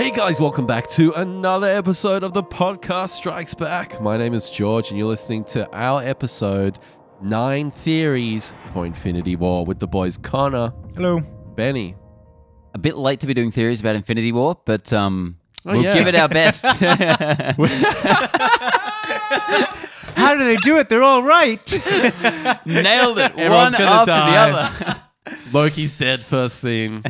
Hey guys, welcome back to another episode of the podcast Strikes Back. My name is George and you're listening to our episode 9 Theories for Infinity War with the boys Connor. Hello. Benny. A bit late to be doing theories about Infinity War, but we'll give it our best. How do they do it? They're all right. Nailed it. Everyone's One gonna after die. the other. Loki's dead first scene.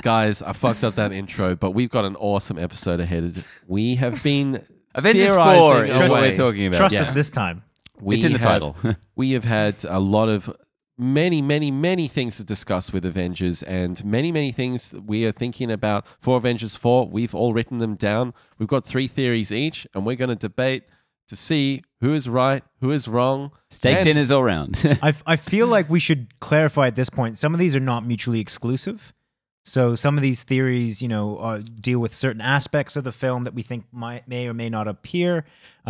Guys, I fucked up that intro, but we've got an awesome episode ahead. We have been Avengers 4 theorizing is what away. we're talking about. Trust us this time. It's in the title. We have had a lot of many things to discuss with Avengers, and many things that we are thinking about for Avengers 4. We've all written them down. We've got 3 theories each, and we're going to debate to see who is right, who is wrong. Steak dinners all round. I feel like we should clarify at this point, some of these are not mutually exclusive. So some of these theories, deal with certain aspects of the film that we think may or may not appear,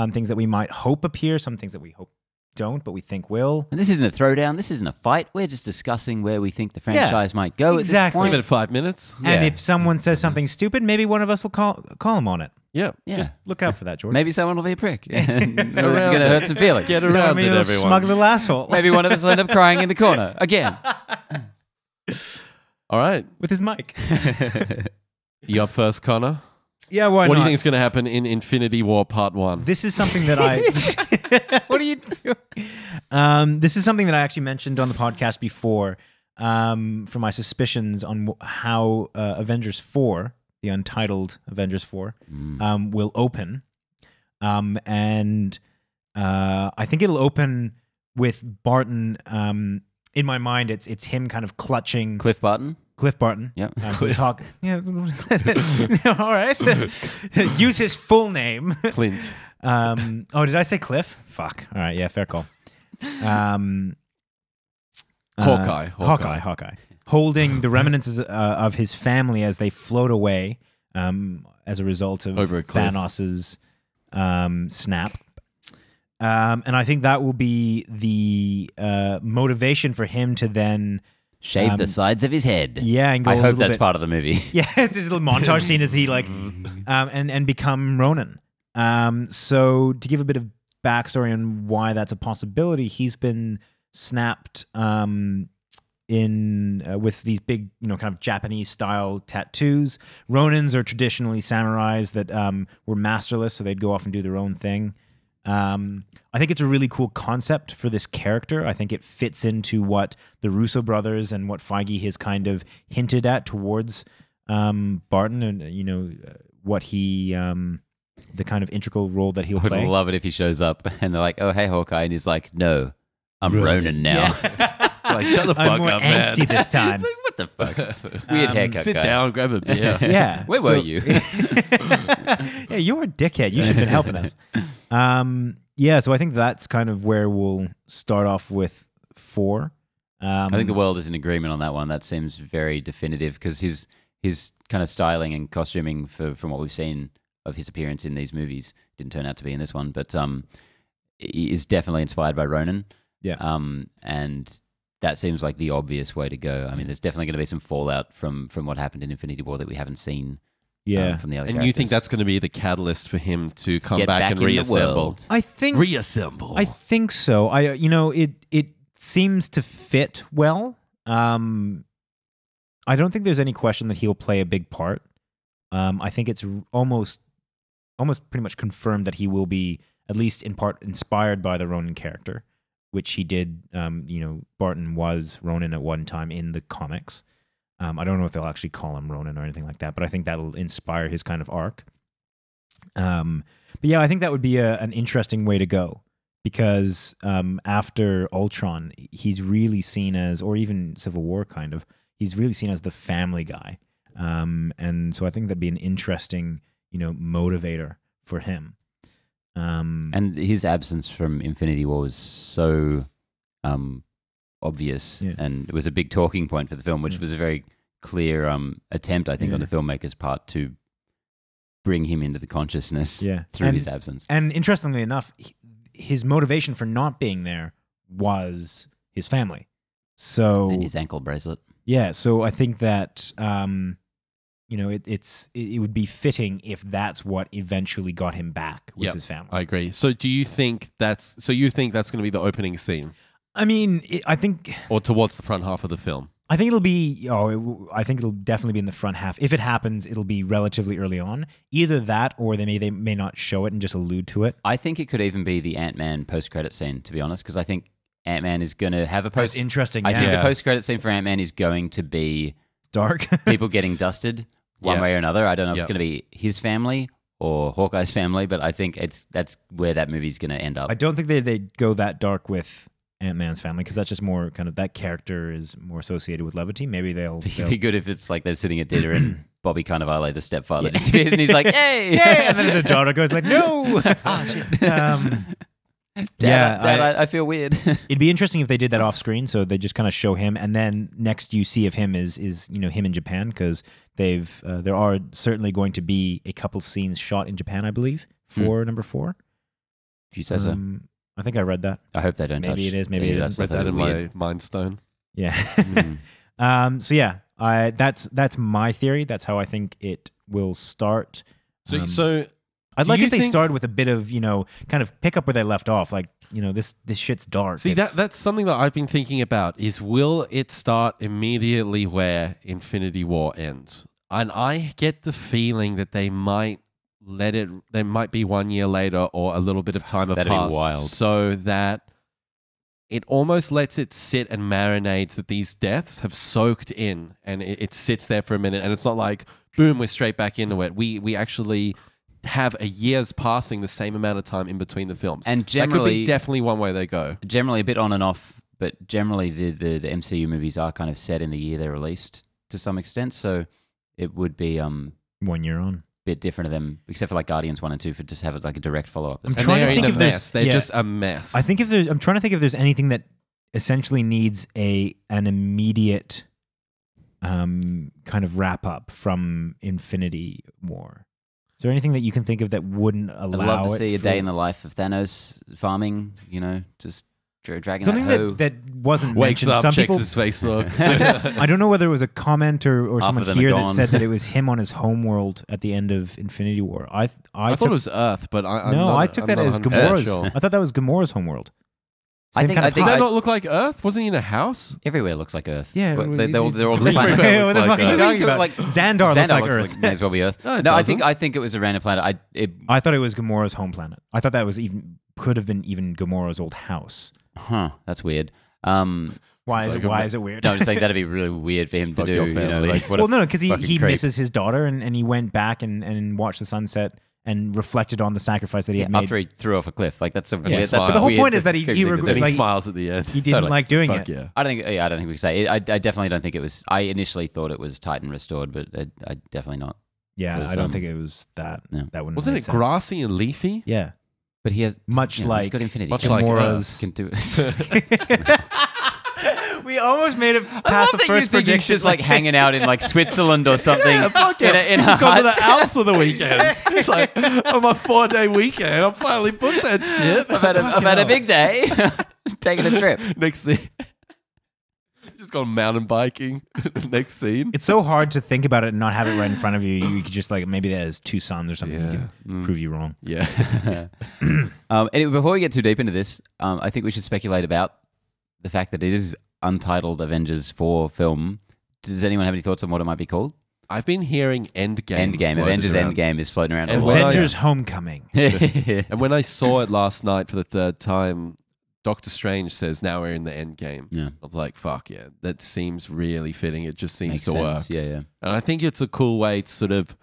things that we might hope appear, some things that we hope don't, but we think will. And this isn't a throwdown. This isn't a fight. We're just discussing where we think the franchise might go exactly. at this point. Give it 5 minutes. And if someone says something stupid, maybe one of us will call him on it. Yeah. Just look out for that, George. Maybe someone will be a prick. And it's going to hurt some feelings. Get around it, everyone. Smug little asshole. Maybe one of us will end up crying in the corner. Again. All right. With his mic. You up first, Connor? Yeah, why What not? do you think is going to happen in Infinity War Part 1? This is something that I... What are you doing? This is something that I actually mentioned on the podcast before for my suspicions on how Avengers 4, the Untitled Avengers 4, will open. And I think it'll open with Barton... in my mind, it's him kind of clutching... Cliff Barton? Cliff Barton. Yep. Yeah. All right. Use his full name. Clint. Oh, did I say Cliff? Fuck. All right. Yeah, fair call. Hawkeye. Holding the remnants of his family as they float away as a result of Over a cliff. Thanos's snap. And I think that will be the motivation for him to then Shave the sides of his head. Yeah, and go I a hope little that's bit, part of the movie. Yeah, it's this little montage scene as he and become Ronin. So to give a bit of backstory on why that's a possibility, he's been snapped with these big, kind of Japanese style tattoos. Ronins are traditionally samurais that were masterless, so they'd go off and do their own thing. I think it's a really cool concept for this character. I think it fits into what the Russo brothers and what Feige has kind of hinted at towards Barton, and what he the kind of integral role that he'll I would play. love it if he shows up and they're like, "Oh, hey, Hawkeye," and he's like, "No, I'm Ronin now." Yeah. Like, shut the I'm fuck more up, man. angsty this time. It's like, what the fuck? Weird haircut. Sit guy. down, grab a beer. Yeah. Where were you? Yeah, you're a dickhead. You should have been helping us. Yeah, so I think that's kind of where we'll start off with 4. I think the world is in agreement on that one. That seems very definitive because his kind of styling and costuming from what we've seen of his appearance in these movies didn't turn out to be in this one, but he is definitely inspired by Ronin. Yeah. And that seems like the obvious way to go. I mean, there's definitely going to be some fallout from what happened in Infinity War that we haven't seen. From the other And characters. you think that's going to be the catalyst for him to come Get back and back in the reassemble? world. I think Reassemble. I think so. It seems to fit well. I don't think there's any question that he'll play a big part. I think it's almost pretty much confirmed that he will be at least in part inspired by the Ronin character, which he did. Barton was Ronin at one time in the comics. I don't know if they'll actually call him Ronin or anything like that, but I think that'll inspire his kind of arc. But yeah, I think that would be an interesting way to go because after Ultron, he's really seen as, or even Civil War kind of, he's really seen as the family guy. And so I think that'd be an interesting, motivator for him. And his absence from Infinity War was so obvious, and it was a big talking point for the film, which was a very clear attempt, I think, on the filmmaker's part to bring him into the consciousness through his absence. And interestingly enough, his motivation for not being there was his family. So And his ankle bracelet. yeah, so I think that you know, it would be fitting if that's what eventually got him back was his family. I agree. So do you think that's going to be the opening scene? I mean, I think, or towards the front half of the film? I think it'll be. I think it'll definitely be in the front half. If it happens, it'll be relatively early on. Either that, or they may not show it and just allude to it. I think it could even be the Ant-Man post-credit scene, to be honest, because I think Ant-Man is going to have a post. That's interesting. I Yeah. think the post-credit scene for Ant-Man is going to be Dark. people getting dusted one way or another. I don't know if it's going to be his family or Hawkeye's family, but I think that's where that movie's going to end up. I don't think they go that dark with Ant-Man's family, because that's just more kind of, that character is more associated with levity. Maybe they'll It'd be good if it's like they're sitting at dinner and Bobby Cannavale, the stepfather, disappears and he's like, "Hey!" yeah, and then the daughter goes like, "No!" Oh, shit. Dad, I feel weird. it'd be interesting if they did that off screen, so they just kind of show him, and then next you see of him is him in Japan, because there are certainly going to be a couple scenes shot in Japan, I believe, for number 4. If you say so. I think I read that. I hope they don't touch. Maybe it is. Maybe it isn't. Read that in my Mind Stone. Yeah. Mm. So yeah, that's my theory. That's how I think it will start. So I'd like you if they think- started with a bit of, kind of pick up where they left off. Like, this shit's dark. See, that's something that I've been thinking about, is will it start immediately where Infinity War ends? And I get the feeling that they might there might be 1 year later, or a little bit of time have That'd be passed, wild. so that it almost lets it sit and marinate, that these deaths have soaked in, and it sits there for a minute, and it's not like, boom, we're straight back into it. We actually have a year's passing, the same amount of time in between the films. And that could generally, be definitely one way they go. generally a bit on and off, but generally the MCU movies are kind of set in the year they're released to some extent, so it would be 1 year on. bit different of them, except for like Guardians 1 and 2, for just have it like a direct follow-up. I'm And trying to they're think in a if there's- mess. They're yeah. just a mess. I'm trying to think if there's anything that essentially needs an immediate kind of wrap up from Infinity War. Is there anything that you can think of that wouldn't allow I'd love to it see a for- day in the life of Thanos farming, just dragging something that hoe. that wasn't Wakes mentioned. up, Some checks people, his Facebook. I don't know whether it was a comment or Half someone of them are here that gone. said that it was him on his homeworld at the end of Infinity War. I thought it was Earth, but I'm no, not, I took I'm that not as 100% Gamora's. sure. I thought that was Gamora's homeworld. I Same think- kind I of think Did house. that not look like Earth? Wasn't he in a house? Everywhere looks like Earth. Yeah, But well, they're all green. planets. Everywhere What the looks fuck like are you Earth. talking about? Like- Xandar looks like Earth. may as well be Earth. No, it No, doesn't. I think it was a random planet. I thought it was Gamora's home planet. I thought that was could have been even Gamora's old house. That's weird. Why It's is like Why a- is it weird? No, I'm just saying that'd be really weird for him to Fuck do. your You know, family. like what Well, a no, because fucking he creep. misses his daughter, and he went back and watched the sunset and reflected on the sacrifice that he Yeah, had made. after he threw off a cliff. Like that's a he weird. That's smiled. a But the whole weird point is that he thing to do. regret- Then he like- smiles at the end. he didn't Totally. like doing Fuck it. yeah. I don't think we could say. I definitely don't think it was. I initially thought it was Titan restored, but I definitely not. Yeah, Because, I don't think it was that. no. That wouldn't. Wasn't make it sense. grassy and leafy? Yeah, But he has much he's like got Infinity. much Gauntlet. like Gamora's. Can do it. we almost made it I love past the that you first think he's prediction. just like hanging out in like Switzerland or something. Yeah, fuck it. in He's a just gone to hut. the Alps for the weekend. It's like, on my 4-day weekend, I finally booked that shit. I've had a big day. Taking a trip. Next scene. Just gone mountain biking. Next scene. It's so hard to think about it and not have it right in front of you. You could just like maybe that has 2 sons or something. Yeah. You can prove you wrong. Yeah. Anyway, before we get too deep into this, I think we should speculate about the fact that it is Untitled Avengers 4 film. Does anyone have any thoughts on what it might be called? I've been hearing Endgame. Endgame. floated Avengers around. Endgame is floating around. And all when over. I- Avengers Homecoming. And when I saw it last night for the 3rd time, Doctor Strange says, now we're in the Endgame. Yeah. I was like, fuck yeah. That seems really fitting. It just seems Makes to work. sense. Yeah. And I think it's a cool way to sort of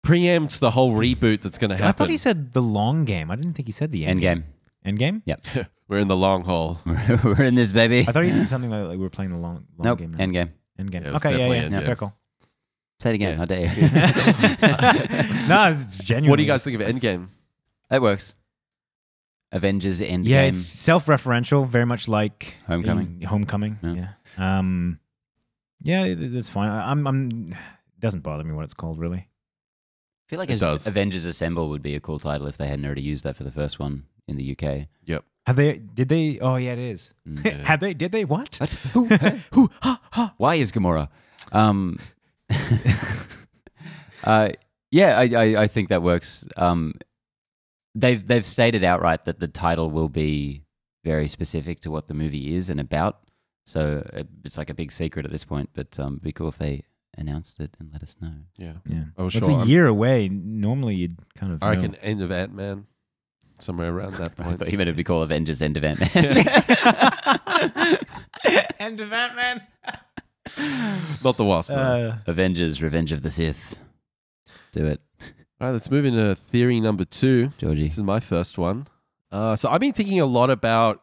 preempt the whole reboot that's going to I happen. thought he said the long game. I didn't think he said the end Endgame. Endgame? Yep. We're in the long haul. We're in this, baby. I thought he said something like we're playing the long Nope. game now. Endgame. Endgame. Yeah, it was Okay, definitely yeah. Endgame. Very cool. Say it again. Yeah. How dare you? No, it's genuine. What do you guys think of Endgame? That works. Avengers Endgame. Yeah, it's self-referential, very much like Homecoming. Homecoming. Yeah. Yeah. Yeah, that's fine. It doesn't bother me what it's called, really. I feel like It does. Avengers Assemble would be a cool title if they hadn't already used that for the first one in the UK. Yep. Did they? Oh, yeah, it is. Mm. Did they? What? What? Why is Gamora? Yeah, I think that works. They've stated outright that the title will be very specific to what the movie is and about. So it's like a big secret at this point, but it'd be cool if they announced it and let us know. Yeah. Well, it's a year away. Normally, you'd kind of. I reckon end of Ant-Man, somewhere around that I point. thought you meant it'd be called Avengers End of Ant-Man. End of Ant-Man. Not the Wasp. Though. Avengers Revenge of the Sith. Do it. All right, let's move into theory number 2. Georgie. This is my first one. So I've been thinking a lot about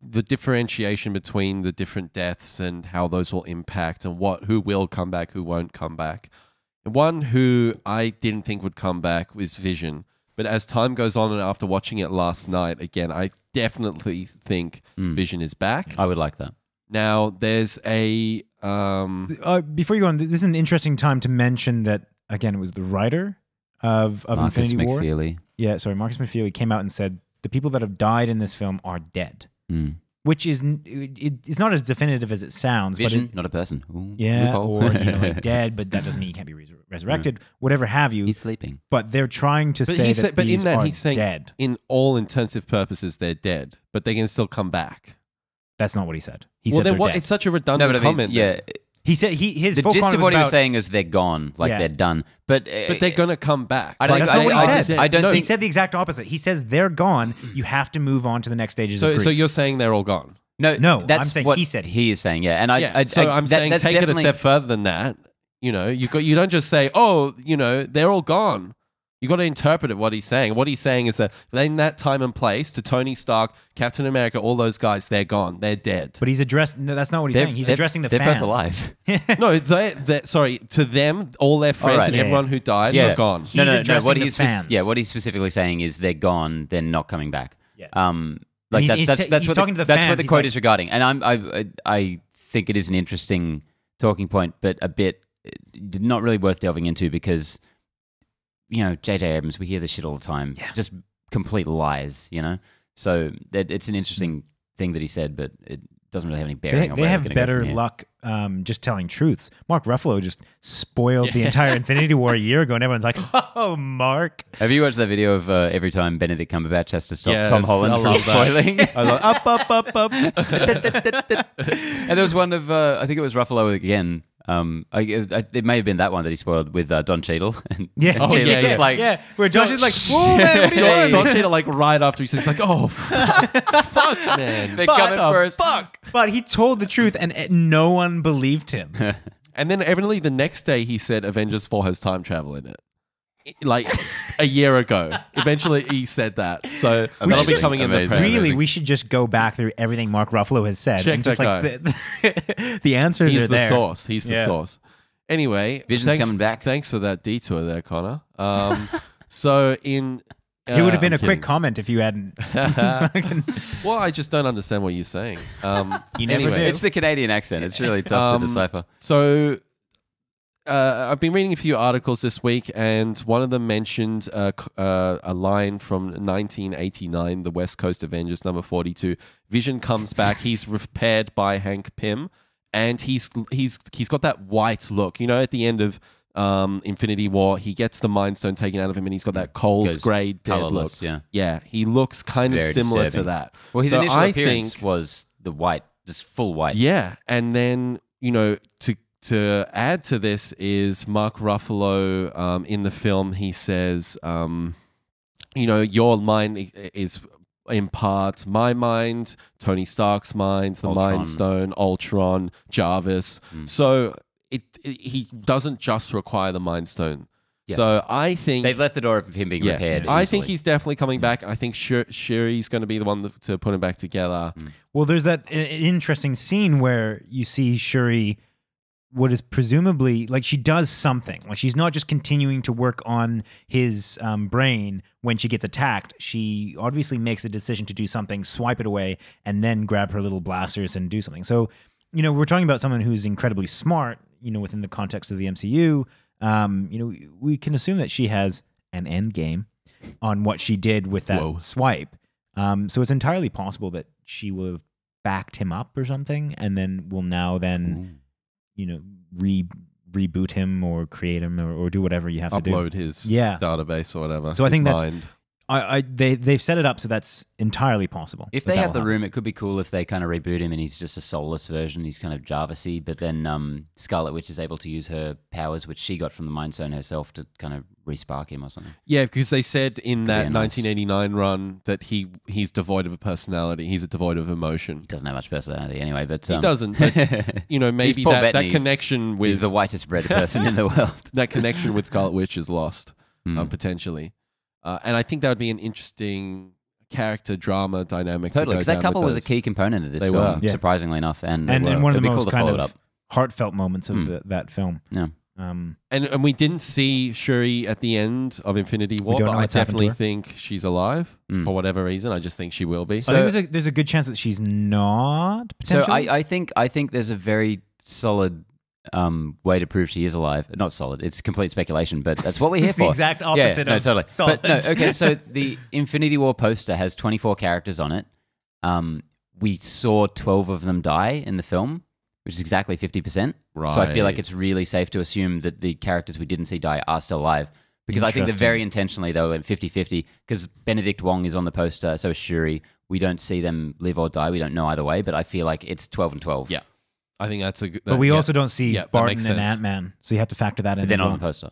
the differentiation between the different deaths and how those will impact and who will come back, who won't come back. And one who I didn't think would come back was Vision. But as time goes on and after watching it last night, again, I definitely think Vision is back. I would like that. Now, there's a... before you go on, this is an interesting time to mention that, again, it was the writer of Marcus Infinity War. McFeely. Yeah, sorry, Marcus McFeely came out and said the people that have died in this film are dead. Which is it's not as definitive as it sounds. Vision, but not a person. Ooh, yeah, loophole. or like dead, but that doesn't mean he can't be resurrected. Whatever have you. He's sleeping. But they're trying to say that but these in that are he's saying dead. in all intensive purposes they're dead, but they can still come back. That's not what he said. He said they're dead. It's such a redundant comment. Yeah. He said his The full gist comment of was what he was about- saying is they're gone, like Yeah. they're done. But they're gonna come back. I don't That's think- not what he said. I don't No, He think said the exact opposite. He says they're gone. You have to move on to the next stages of grief. So you're saying they're all gone. No, that's I'm saying what he said. he is saying, yeah. And I'm saying that's take it a definitely- step further than that. You know, you don't just say, they're all gone. You got to interpret it what he's saying. What he's saying is that in that time and place, to Tony Stark, Captain America, all those guys, they're gone. They're dead. But he's addressing. No, that's not what he's saying. He's addressing the they're fans. both alive. No, sorry, to them, all their friends right, and yeah, everyone yeah. who died Yeah. are gone. He's No. addressing What the he's fans. what he's specifically saying is they're gone. They're not coming back. Yeah. Like He's that's he's talking to the that's fans. what the He's quote like- is regarding. And I think it is an interesting talking point, but a bit not really worth delving into because J.J. Abrams, we hear this shit all the time. Yeah. Just complete lies, So it's an interesting thing that he said, but it doesn't really have any bearing on They where have they're gonna go better from here. luck just telling truths. Mark Ruffalo just spoiled the entire Infinity War a year ago, and everyone's like, "Oh, Mark." Have you watched that video of every time Benedict Cumberbatch has to stop Yes, Tom Holland I from love that. spoiling? I love up. And there was one of I think it was Ruffalo again. It may have been that one that he spoiled with Don Cheadle. And, Yeah, and Cheadle yeah. Where Josh is like, "Whoa, man, what are you doing?" Don Cheadle, like right after he says, like, "Oh, fuck, man, They're What coming the first. Fuck." But he told the truth, and no one believed him. And then evidently the next day he said Avengers 4 has time travel in it. Like a year ago. Eventually he said that. So that'll be Amazing. coming in the Amazing. press. Really, we should just go back through everything Mark Ruffalo has said. Check and just that like the answers He's are the there. source. He's the Yeah. source. Anyway, Vision's coming back. Thanks for that detour there, Connor. So in It would have been I'm a quick kidding. comment if you hadn't. Well, I just don't understand what you're saying. You never anyway, do. It's the Canadian accent. It's really tough to decipher. So I've been reading a few articles this week, and one of them mentioned a line from 1989, the West Coast Avengers number 42. Vision comes back. He's repaired by Hank Pym, and he's got that white look. At the end of Infinity War, he gets the Mind Stone taken out of him, and he's got that cold, Goes grey, dead colourless, look. yeah. He looks kind of Very similar disturbing. to that. Well, his So initial I appearance think- was the white, just full white. Yeah, and then to add to this is Mark Ruffalo in the film. He says, your mind is in part my mind, Tony Stark's mind, the Ultron. Mind Stone, Ultron, Jarvis. So he doesn't just require the Mind Stone. Yeah. So I think They've left the door open for him being repaired. I think easily. he's definitely coming back. I think Shuri's going to be the one to put him back together. Well, there's that interesting scene where you see Shuri, what is presumably like she does something. Like she's not just continuing to work on his brain when she gets attacked. She obviously makes a decision to do something, swipe it away, and then grab her little blasters and do something. So, we're talking about someone who's incredibly smart, within the context of the MCU. We can assume that she has an end game on what she did with that swipe. So it's entirely possible that she will have backed him up or something, and then will now reboot him or create him or do whatever you have to do. Upload his database or whatever. So I think that's mind. they've set it up so that's entirely possible. If they have the room, it could be cool if they kind of reboot him and he's just a soulless version. He's kind of Jarvis-y, but then Scarlet Witch is able to use her powers, which she got from the Mind Stone herself, to kind of respark him or something. Yeah, because they said in that 1989 run that he's devoid of a personality. He's devoid of emotion. He doesn't have much personality anyway, but he doesn't. But, maybe that connection with he's the whitest bread person in the world. That connection with Scarlet Witch is lost potentially. And I think that would be an interesting character drama dynamic. Totally, because that couple was a key component of this film, surprisingly enough. And one of the most kind of heartfelt moments of that film. Yeah. And we didn't see Shuri at the end of Infinity War, but I definitely think she's alive for whatever reason. I just think she will be. So I think there's a good chance that she's not, potentially. So I think there's a very solid way to prove she is alive. Not solid. It's complete speculation, but that's what we're here it's for. The exact opposite of totally. solid. But no, okay, so the Infinity War poster has 24 characters on it. We saw 12 of them die in the film, which is exactly 50%. Right. So I feel like it's really safe to assume that the characters we didn't see die are still alive. Because I think they're very intentionally, though, at 50-50, because Benedict Wong is on the poster, so is Shuri. We don't see them live or die. We don't know either way, but I feel like it's 12 and 12. Yeah. I think that's a good... But we also don't see Barton and Ant-Man, so you have to factor that in. But they're not on the poster.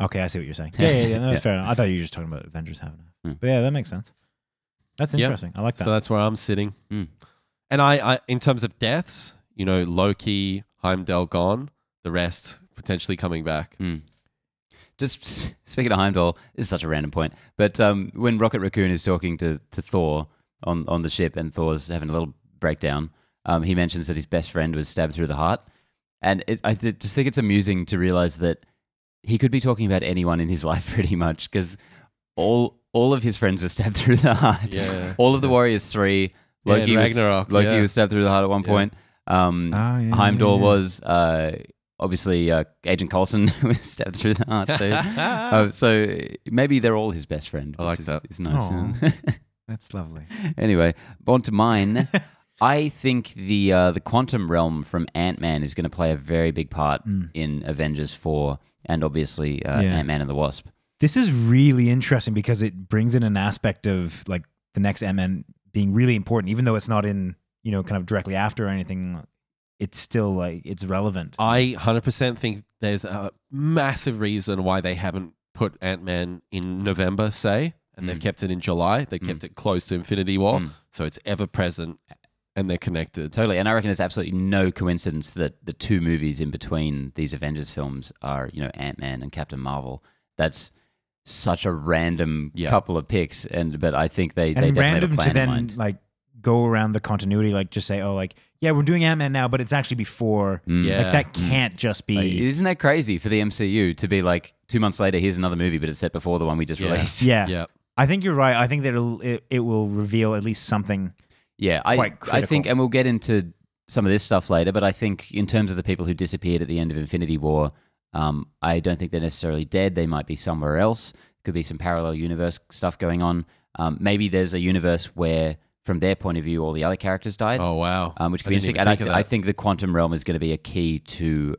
Okay, I see what you're saying. Yeah, that's fair enough. I thought you were just talking about Avengers having it. But yeah, that makes sense. That's interesting. I like that. So that's where I'm sitting. And I in terms of deaths, Loki, Heimdall gone, the rest potentially coming back. Just speaking of Heimdall, this is such a random point, but when Rocket Raccoon is talking to Thor on the ship and Thor's having a little breakdown, he mentions that his best friend was stabbed through the heart. And I just think it's amusing to realize that he could be talking about anyone in his life pretty much, because all of his friends were stabbed through the heart. Yeah. All of the Warriors 3, Loki was stabbed through the heart at one point. Heimdall was... obviously, Agent Coulson was stabbed through the heart. So maybe they're all his best friend. I like that. It's nice. That's lovely. Anyway, on to mine. I think the quantum realm from Ant-Man is going to play a very big part in Avengers 4 and obviously Ant-Man and the Wasp. This is really interesting because it brings in an aspect of like the next Ant-Man being really important, even though it's not in, kind of directly after or anything. It's still like it's relevant. I 100% think there's a massive reason why they haven't put Ant-Man in November, say, and they've kept it in July. They kept it close to Infinity War, so it's ever present and they're connected. Totally, and I reckon there's absolutely no coincidence that the two movies in between these Avengers films are, Ant-Man and Captain Marvel. That's such a random couple of picks, but I think they definitely have a plan in mind. Like go around the continuity, like just say, we're doing Ant-Man now, but it's actually before. Like that can't just be. Isn't that crazy for the MCU to be like 2 months later, here's another movie, but it's set before the one we just released? Yeah. I think you're right. I think that it will reveal at least something. Yeah, I think, and we'll get into some of this stuff later, but I think in terms of the people who disappeared at the end of Infinity War, I don't think they're necessarily dead. They might be somewhere else. Could be some parallel universe stuff going on. Maybe there's a universe where, from their point of view, all the other characters died. Oh, wow. Which could be interesting. And I think the quantum realm is going to be a key to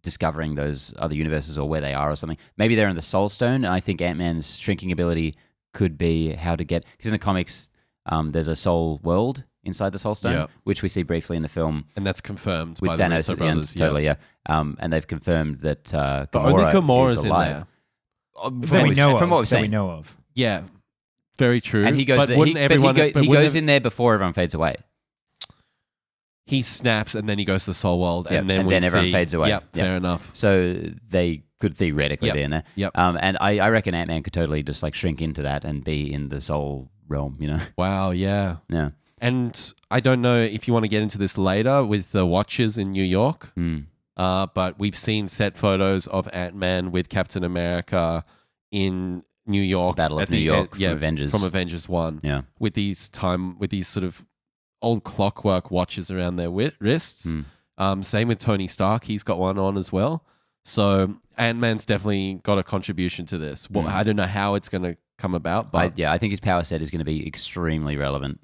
discovering those other universes or where they are or something. Maybe they're in the Soul Stone, and I think Ant-Man's shrinking ability could be how to get... Because in the comics, there's a soul world inside the Soul Stone, which we see briefly in the film. And that's confirmed with by Thanos the at the end. Totally, yeah. And they've confirmed that Gamora's is in alive. there. From what we know of. Yeah. Very true. And he goes there. He goes in there before everyone fades away. He snaps and then he goes to the Soul World, and then everyone fades away. Yep, fair enough. So they could theoretically be in there. Yep. And I reckon Ant-Man could totally just like shrink into that and be in the Soul realm, Wow, yeah. Yeah. And I don't know if you want to get into this later with the Watchers in New York, but we've seen set photos of Ant-Man with Captain America in New York, Battle of New York, from Avengers. From Avengers 1. Yeah. With these sort of old clockwork watches around their wrists. Same with Tony Stark. He's got one on as well. So Ant-Man's definitely got a contribution to this. Well, I don't know how it's going to come about, but I think his power set is going to be extremely relevant.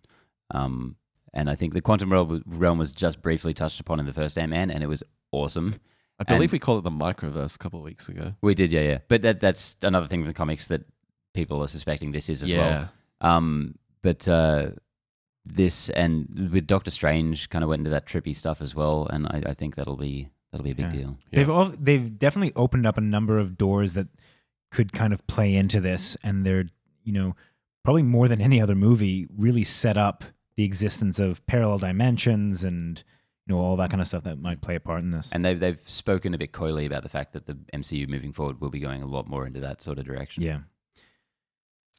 And I think the quantum realm was just briefly touched upon in the first Ant-Man, and it was awesome. I believe we called it the microverse a couple of weeks ago. We did, yeah. But that's another thing from the comics that people are suspecting this is as well. But this and with Doctor Strange kind of went into that trippy stuff as well, and I think that'll be a big deal. Yeah. They've definitely opened up a number of doors that could kind of play into this, and they're, you know, probably more than any other movie really set up the existence of parallel dimensions and, you know, all that kind of stuff that might play a part in this. And they've spoken a bit coyly about the fact that the MCU moving forward will be going a lot more into that sort of direction. Yeah.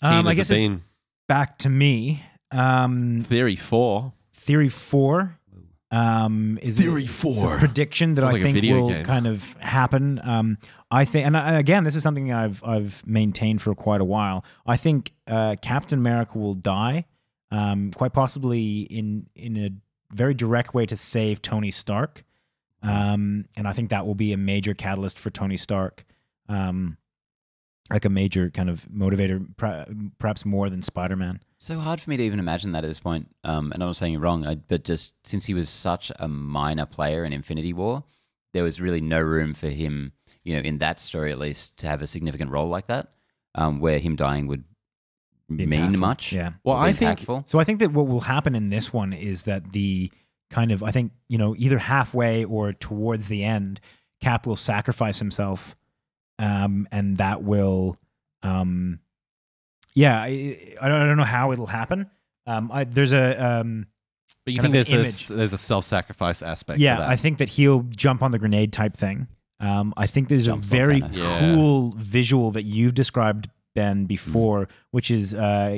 I guess it's back to me. Theory 4. Theory 4. Is Theory a 4. Prediction that Sounds I like a think video will game. kind of happen. I think, and again, this is something I've maintained for quite a while. I think Captain America will die, quite possibly in a very direct way to save Tony Stark, and I think that will be a major catalyst for Tony Stark, like a major kind of motivator, perhaps more than Spider-Man. So hard for me to even imagine that at this point. And I'm not saying you're wrong, but just since he was such a minor player in Infinity War, there was really no room for him, you know, in that story at least, to have a significant role like that, where him dying would Be mean impactful. much. Yeah. Well, or I be think impactful. So I think that what will happen in this one is that the kind of, I think, you know, either halfway or towards the end, Cap will sacrifice himself, and that will, I don't know how it'll happen. There's a But you kind think of an there's a self-sacrifice aspect to yeah, that? I think that he'll jump on the grenade type thing. I think there's a Jumps on very Thanos. cool visual that you've described, Ben, before, which is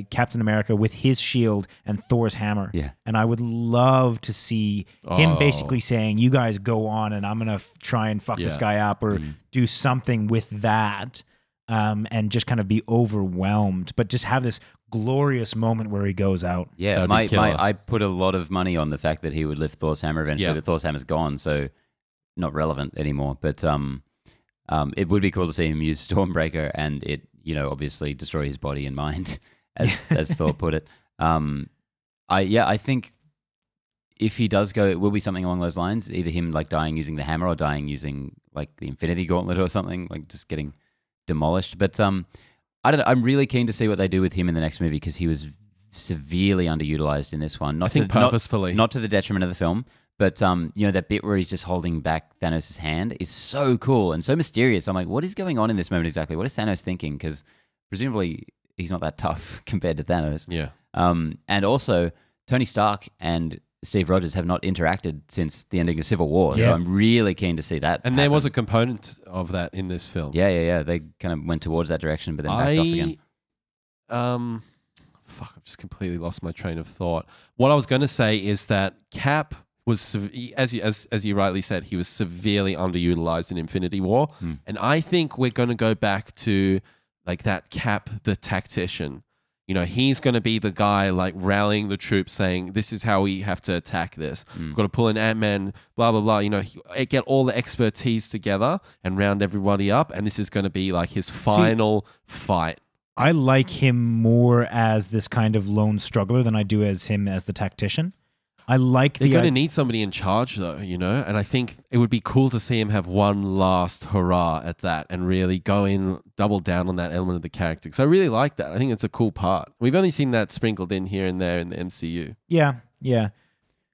Captain America with his shield and Thor's hammer. Yeah. And I would love to see him Oh. basically saying, you guys go on and I'm going to try and fuck this Yeah. guy up or do something with that, and just kind of be overwhelmed, but just have this glorious moment where he goes out. Yeah, That'd be killer. I put a lot of money on the fact that he would lift Thor's hammer eventually, Yeah. but Thor's hammer's gone, so not relevant anymore. But it would be cool to see him use Stormbreaker and it, you know, obviously destroy his body and mind, as Thor put it. I think if he does go, it will be something along those lines. Either him like dying using the hammer or dying using like the Infinity Gauntlet or something, like just getting demolished. But I don't know. I'm really keen to see what they do with him in the next movie because he was severely underutilized in this one. I think purposefully. Not to the detriment of the film, but you know, that bit where he's just holding back Thanos' hand is so cool and so mysterious. I'm like, what is going on in this moment exactly? What is Thanos thinking? Because presumably he's not that tough compared to Thanos. Yeah. And also, Tony Stark and Steve Rogers have not interacted since the ending of Civil War, Yeah. so I'm really keen to see that. And there was a component of that in this film. Yeah. They kind of went towards that direction, but then backed off again. I've just completely lost my train of thought. What I was going to say is that Cap was, as you rightly said, he was severely underutilized in Infinity War, and I think we're going to go back to like that Cap, the tactician. You know, he's going to be the guy like rallying the troops, saying, "This is how we have to attack this. We've got to pull in Ant-Man, blah blah blah." You know, get all the expertise together and round everybody up, and this is going to be like his final fight. I like him more as this kind of lone struggler than I do as him as the tactician. I like They're going to need somebody in charge, though, you know? And I think it would be cool to see him have one last hurrah at that and really go in, double down on that element of the character. Because I really like that. I think it's a cool part. We've only seen that sprinkled in here and there in the MCU. Yeah.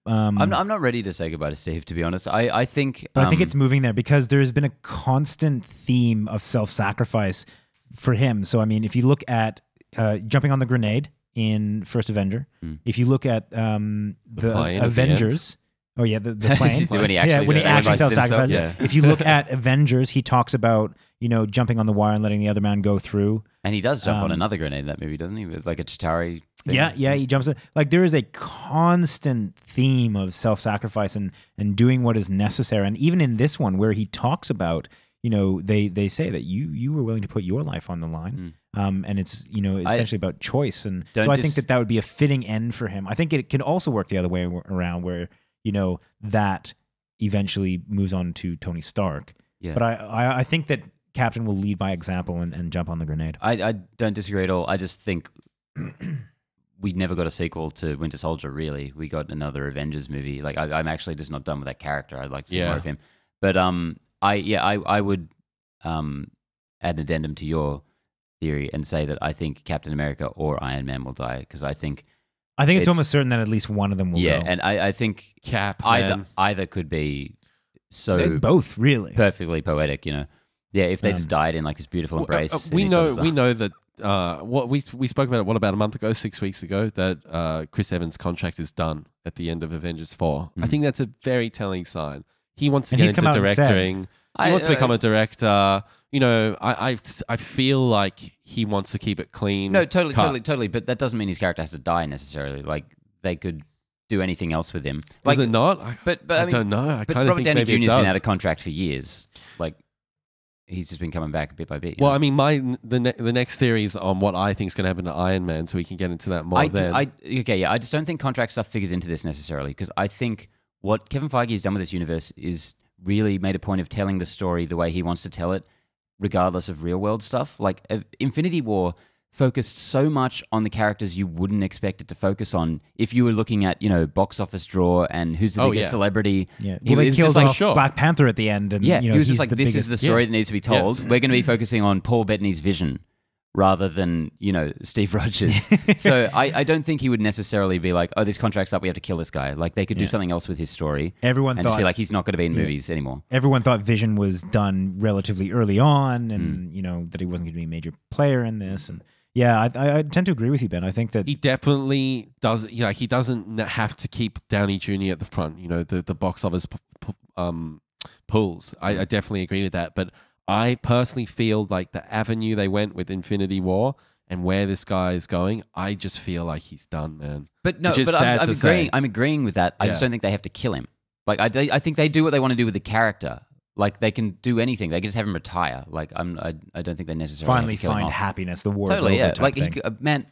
I'm not ready to say goodbye to Steve, to be honest. I think... But I think it's moving there because there's been a constant theme of self-sacrifice for him. So, I mean, if you look at jumping on the grenade in First Avenger, if you look at the plane at the Avengers, the plane, When he actually actually sacrifices self-sacrifices. himself. If you look at Avengers, he talks about, you know, jumping on the wire and letting the other man go through. And he does jump on another grenade in that movie, doesn't he? With like a Chitauri thing. Yeah, he jumps in. Like there is a constant theme of self-sacrifice and doing what is necessary. And even in this one where he talks about, you know, they say that you were willing to put your life on the line. And it's, you know, essentially about choice. And so I think that would be a fitting end for him. I think it can also work the other way around where, you know, that eventually moves on to Tony Stark. Yeah. But I think that Captain will lead by example and jump on the grenade. I don't disagree at all. I just think we never got a sequel to Winter Soldier, really. We got another Avengers movie. Like, I'm actually just not done with that character. I'd like to see more of him. But I would add an addendum to your theory and say that I think Captain America or Iron Man will die, because I think it's almost certain that at least one of them will go. and I think Cap, either could be They're both really perfectly poetic, you know. Yeah, if they just died in like this beautiful embrace. we know that what we spoke about it about a month ago, 6 weeks ago, that Chris Evans' contract is done at the end of Avengers 4. I think that's a very telling sign. He wants to get into directing. He wants to become a director. You know, I feel like he wants to keep it clean. No, totally. But that doesn't mean his character has to die necessarily. Like, they could do anything else with him. Like, does it not? But I mean, don't know. I kind of Robert think Downey maybe Jr. it has been does. out of contract for years. Like, he's just been coming back bit by bit. Well, I mean, the next theory is on what I think is going to happen to Iron Man, so we can get into that more then. I just don't think contract stuff figures into this necessarily, because I think what Kevin Feige has done with this universe is really made a point of telling the story the way he wants to tell it, regardless of real world stuff. Like, Infinity War focused so much on the characters you wouldn't expect it to focus on if you were looking at, you know, box office draw and who's the biggest celebrity. Yeah, well, they killed off Black Panther at the end, and he was just like, this is the story that needs to be told. Yes. We're going to be focusing on Paul Bettany's vision rather than, you know, Steve Rogers. So I don't think he would necessarily be like, oh, this contract's up, we have to kill this guy. Like, they could do something else with his story. Everyone and thought, just be like, he's not going to be in movies anymore. Everyone thought Vision was done relatively early on, and you know, that he wasn't going to be a major player in this. And yeah, I tend to agree with you, Ben. I think that he definitely does. You know, he doesn't have to keep Downey Jr. at the front. You know, the box office pulls. I definitely agree with that. But I personally feel like the avenue they went with Infinity War and where this guy is going, I just feel like he's done, man. But no, but I'm agreeing with that. I just don't think they have to kill him. Like, I think they do what they want to do with the character. Like, they can do anything. They can just have him retire. Like, I don't think they necessarily finally have to kill him find off. happiness. The war totally, is over. Like, man,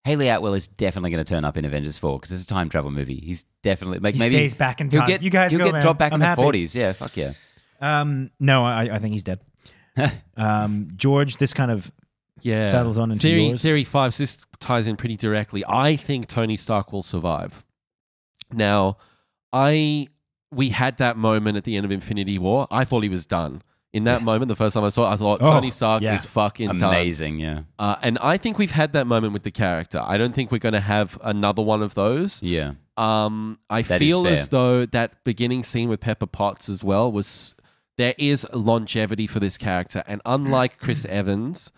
Haley Atwell is definitely going to turn up in Avengers 4 because it's a time travel movie. He's definitely he stays back in time. You guys he'll get dropped back in the 40s. Yeah, fuck yeah. No, I think he's dead. George, this kind of settles on into yours. Theory 5, so this ties in pretty directly. I think Tony Stark will survive. Now, we had that moment at the end of Infinity War. I thought he was done. In that moment, the first time I saw it, I thought Tony Stark is fucking amazing, done. And I think we've had that moment with the character. I don't think we're going to have another one of those. Yeah. I feel as though that beginning scene with Pepper Potts as well there is longevity for this character. And unlike Chris Evans,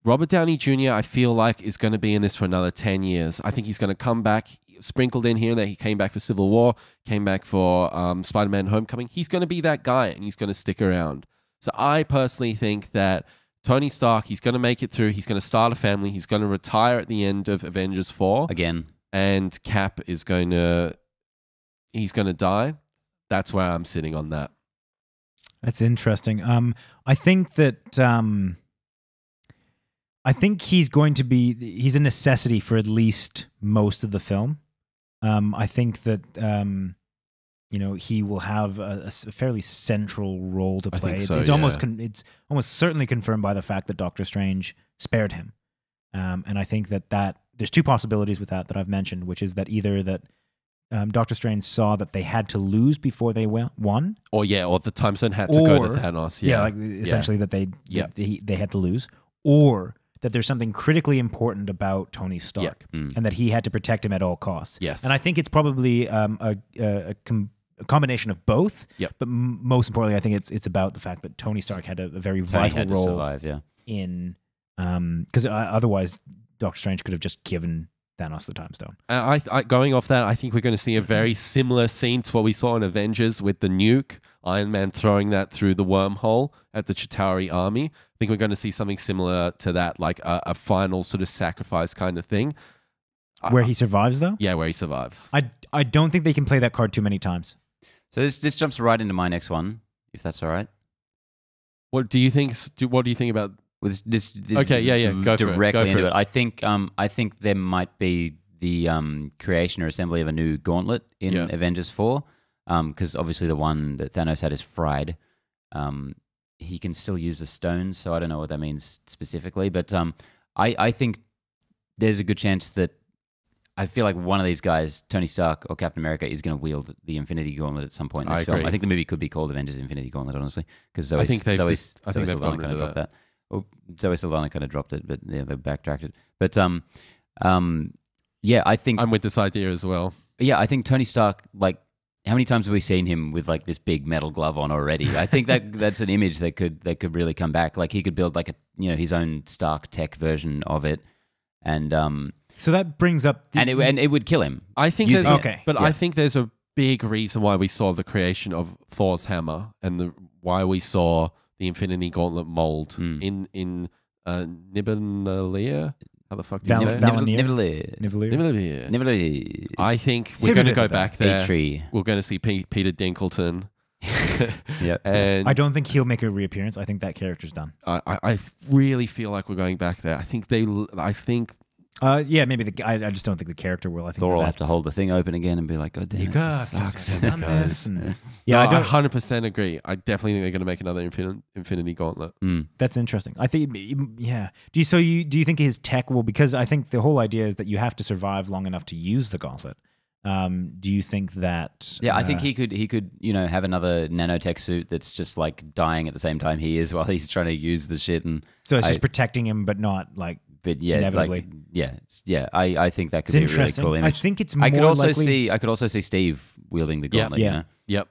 Robert Downey Jr., I feel like, is going to be in this for another 10 years. I think he's going to come back, sprinkled in here and there. He came back for Civil War, came back for Spider-Man Homecoming. He's going to be that guy, and he's going to stick around. So I personally think that Tony Stark, he's going to make it through. He's going to start a family. He's going to retire at the end of Avengers 4. Again. And Cap is he's going to die. That's where I'm sitting on that. That's interesting. I think that I think he's a necessity for at least most of the film. I think that you know, he will have a fairly central role to play. It's almost certainly confirmed by the fact that Doctor Strange spared him. And I think that there's two possibilities with that I've mentioned, which is that either that Doctor Strange saw that they had to lose before they won, or the time zone had to go to Thanos. Essentially that they had to lose, or that there's something critically important about Tony Stark, and that he had to protect him at all costs. Yes, and I think it's probably a combination of both. Yep. But most importantly, I think it's about the fact that Tony Stark had a very vital role to survive, in because otherwise Doctor Strange could have just given Thanos the Time Stone. I going off that, I think we're going to see a very similar scene to what we saw in Avengers with the nuke, Iron Man throwing that through the wormhole at the Chitauri army. I think we're going to see something similar to that, like a final sort of sacrifice kind of thing. Where he survives, though? Yeah, where he survives. I don't think they can play that card too many times. So this jumps right into my next one, if that's all right. What do you think? What do you think about with this? Okay, go directly for into it. I think there might be the creation or assembly of a new gauntlet in Avengers 4, because obviously the one that Thanos had is fried. He can still use the stones, so I don't know what that means specifically, but I think there's a good chance that I feel like one of these guys, Tony Stark or Captain America, is going to wield the Infinity Gauntlet at some point in this film. agree. I think the movie could be called Avengers Infinity Gauntlet, honestly, because Zoe Saldana kind of dropped that. Well, Zoe Saldana kind of dropped it, but yeah, they backtracked it. But yeah, I think I'm with this idea as well. I think Tony Stark, like, how many times have we seen him with like this big metal glove on already? I think that's an image that could really come back. Like he could build like his own Stark tech version of it, and So that brings up... and it would kill him. I think Using there's it. Okay. but Yeah. I think there's a big reason why we saw the creation of Thor's hammer and why we saw the Infinity Gauntlet mold in Nibelungia. How the fuck do you say it? Nivelier. Nibelungia. I think we're going to go back there. Tree. We're going to see Peter Dinklage. Yep. And I don't think he'll make a reappearance. I think that character's done. I really feel like we're going back there. I think Yeah, maybe I just don't think the character will. I think Thor will have that's- to hold the thing open again and be like, "Oh damn, You it, got this sucks." done this. And, yeah, yeah, I 100% agree. I definitely think they're going to make another Infinity Gauntlet. that's interesting. I think, yeah. Do you think his tech will? Because I think the whole idea is that you have to survive long enough to use the gauntlet. Do you think that? Yeah, I think he could have another nanotech suit that's just like dying at the same time he is while he's trying to use the shit, and So it's just protecting him, but not like. but yeah, inevitably. I think that could It's be a really interesting. cool I image. think it's I could more also likely- see Steve wielding the gauntlet. Yeah. You know? Yep.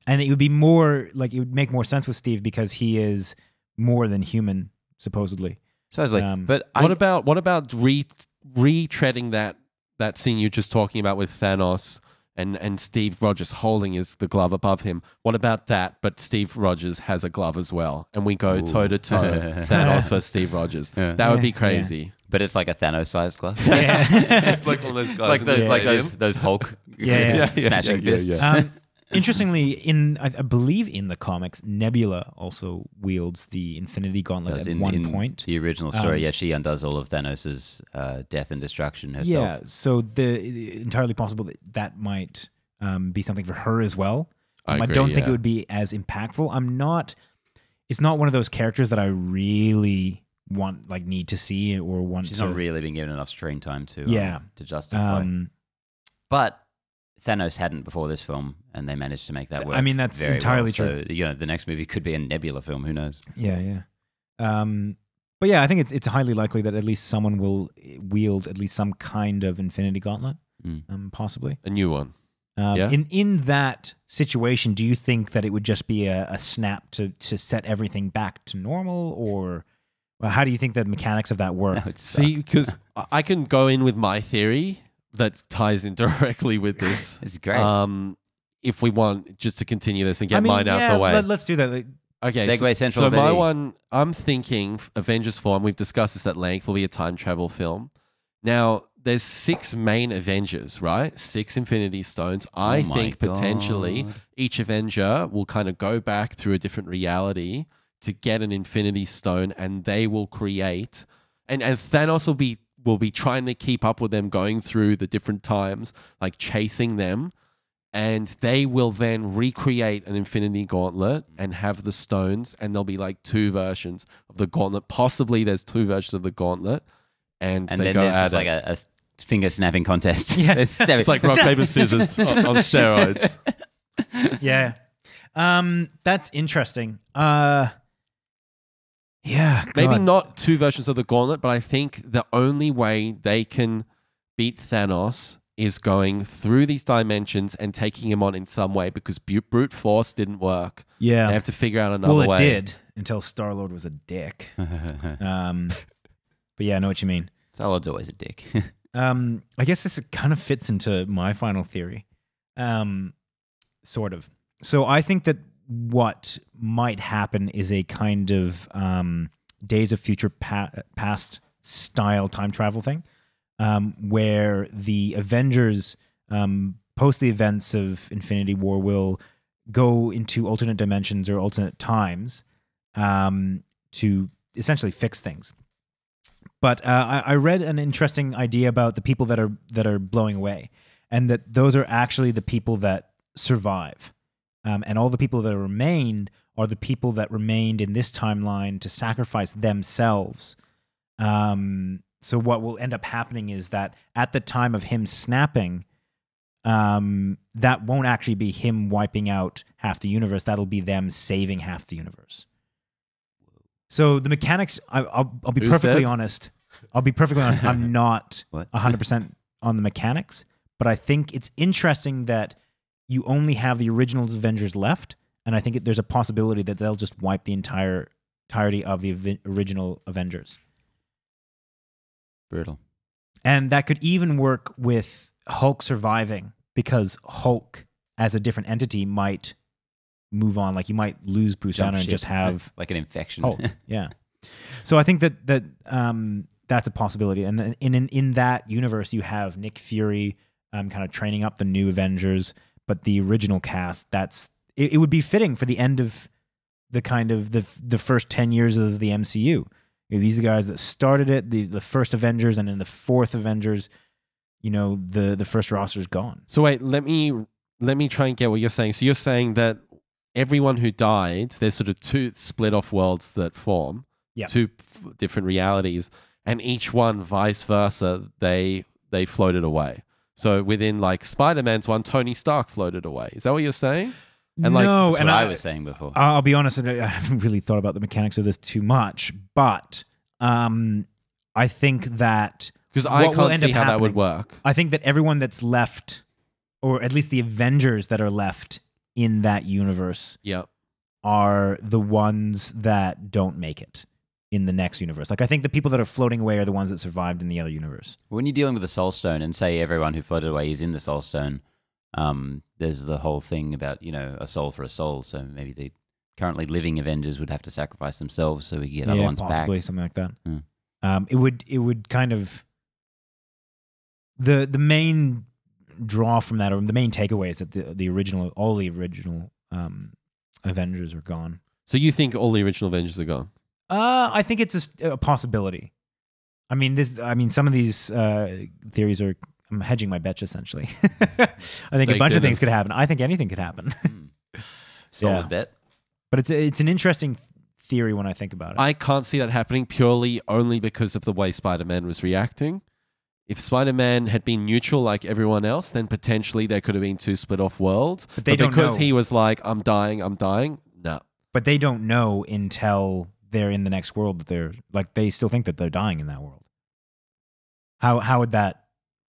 And it would be more like it would make more sense with Steve because he is more than human, supposedly. Supposedly, but What about retreading that scene you're just talking about with Thanos and Steve Rogers holding the glove above him? What about that? But Steve Rogers has a glove as well, and we go toe to toe Thanos versus Steve Rogers. That would be crazy. But it's like a Thanos-sized glove. Yeah. Like one of those guys. Like in the those, like stadium. those Hulk Yeah. smashing Yeah. fists. Interestingly, I believe in the comics, Nebula also wields the Infinity Gauntlet Does at in one point. the original story, she undoes all of Thanos' death and destruction herself. Yeah, so entirely possible that might be something for her as well. I agree, don't think yeah. it would be as impactful. It's not one of those characters that I really need to see or want She's to. not really been given enough screen time to to justify. But Thanos hadn't before this film, and they managed to make that work. I mean, that's very entirely well. true. So the next movie could be a Nebula film. Who knows? Yeah. But yeah, I think it's highly likely that at least someone will wield at least some kind of Infinity Gauntlet, possibly. A new one. Yeah. In that situation, do you think that it would just be a snap to set everything back to normal, or how do you think the mechanics of that work? That would suck. See, because I can go in with my theory that ties in directly with this. It's great. If we want just to continue this and get mine out the way. Let's do that. Okay, Segue Central, so my baby. one, I'm thinking Avengers 4, and we've discussed this at length, will be a time travel film. Now, there's 6 main Avengers, right? 6 Infinity Stones. I my think potentially God. each Avenger will kind of go back through a different reality to get an Infinity Stone, and they will create, and Thanos will be trying to keep up with them, going through the different times, like chasing them. And they will then recreate an Infinity Gauntlet and have the stones, and there'll be like 2 versions of the gauntlet. Possibly there's 2 versions of the gauntlet, and they then go there's at just like it. a finger snapping contest. Yeah. It's like rock, paper, scissors on steroids. Yeah, that's interesting. Yeah, Maybe God. not 2 versions of the gauntlet, but I think the only way they can beat Thanos is going through these dimensions and taking him on in some way, because brute force didn't work. Yeah, They have to figure out another well, way. it did until Star-Lord was a dick. But yeah, I know what you mean. Star-Lord's always a dick. I guess this kind of fits into my final theory, sort of. So I think that what might happen is a kind of Days of Future Past style time travel thing, where the Avengers, post the events of Infinity War, will go into alternate dimensions or alternate times to essentially fix things. But I read an interesting idea about the people that are blowing away, and that those are actually the people that survive, and all the people that remained are the people that remained in this timeline to sacrifice themselves, So what will end up happening is that at the time of him snapping, that won't actually be him wiping out half the universe. That'll be them saving half the universe. So the mechanics, I'll be perfectly honest. I'll be perfectly honest. I'm not 100% on the mechanics, but I think it's interesting that you only have the original Avengers left, and I think there's a possibility that they'll just wipe the entirety of the original Avengers. Brutal. And that could even work with Hulk surviving, because Hulk as a different entity might move on. Like you might lose Bruce Banner and just have like an infection. Hulk. Yeah. So I think that that's a possibility. And in that universe, you have Nick Fury kind of training up the new Avengers, but the original cast, it would be fitting for the end of the kind of the first 10 years of the MCU. You know, these are the guys that started it, the first Avengers, and in the fourth Avengers, you know, the first roster is gone. So wait, let me try and get what you're saying. So you're saying that everyone who died, there's sort of two split off worlds that form, two different realities, and each one, vice versa, they floated away. So within like Spider-Man's one, Tony Stark floated away. Is that what you're saying? And no, that's what I was saying before. I'll be honest, I haven't really thought about the mechanics of this too much, but I think that because I can't see how that would work. I think that everyone that's left, or at least the Avengers that are left in that universe, are the ones that don't make it in the next universe. Like I think the people that are floating away are the ones that survived in the other universe. When you're dealing with the Soul Stone, and say everyone who floated away is in the Soul Stone, there's the whole thing about, you know, a soul for a soul. So maybe the currently living Avengers would have to sacrifice themselves so we get other ones possibly back. Something like that. It would kind of the main draw from that, or the main takeaway, is that all the original Avengers are gone. So you think all the original Avengers are gone? I think it's a possibility. I mean, some of these theories are. I'm hedging my bets, essentially. I think a bunch of things could happen. I think anything could happen. Solid bet. But it's an interesting theory when I think about it. I can't see that happening purely only because of the way Spider-Man was reacting. If Spider-Man had been neutral like everyone else, then potentially there could have been two split-off worlds. But because he was like, I'm dying, no. But they don't know until they're in the next world that they're like, they still think that they're dying in that world. How would that?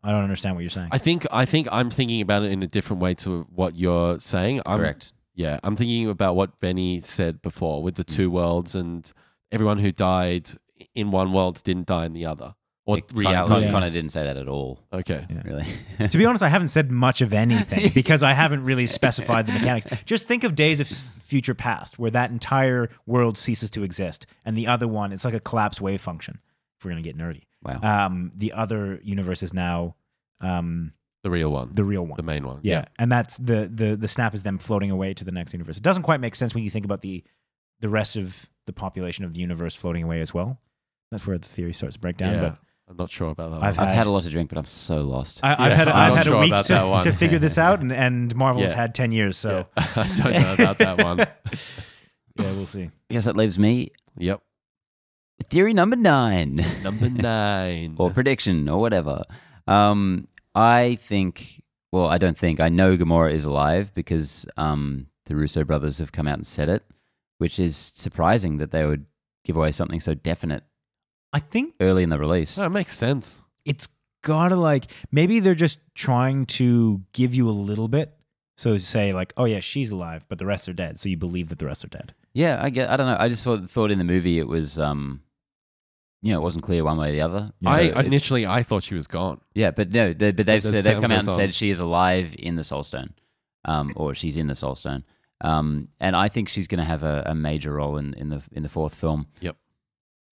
I don't understand what you're saying. I think I'm thinking about it in a different way to what you're saying. Correct. Yeah, I'm thinking about what Benny said before with the two worlds, and everyone who died in one world didn't die in the other. Or reality. Connor didn't say that at all. Okay. Yeah. Really. To be honest, I haven't said much of anything because I haven't really specified the mechanics. Just think of Days of Future Past, where that entire world ceases to exist, and the other one, it's like a collapsed wave function, if we're going to get nerdy. Wow. The other universe is now the real one. The main one. Yeah. And that's the snap is them floating away to the next universe. It doesn't quite make sense when you think about the rest of the population of the universe floating away as well. That's where the theory starts to break down. Yeah. But I'm not sure about that. I've had a lot to drink, but I'm so lost. I've had a week to figure this out, and Marvel's had 10 years. So I don't know about that one. Yeah, we'll see. I guess that leaves me. Yep. Theory number 9. Number 9. Or prediction, or whatever. I don't think. I know Gamora is alive because the Russo brothers have come out and said it, which is surprising that they would give away something so definite. I think early in the release. That makes sense. It's gotta maybe they're just trying to give you a little bit. So say like, oh yeah, she's alive, but the rest are dead. So you believe that the rest are dead. Yeah, I don't know. I just thought in the movie it was, it wasn't clear one way or the other. Initially I thought she was gone. Yeah, but no, they've come out and said she is alive in the Soul Stone, or she's in the Soul Stone, and I think she's going to have a major role in the fourth film. Yep.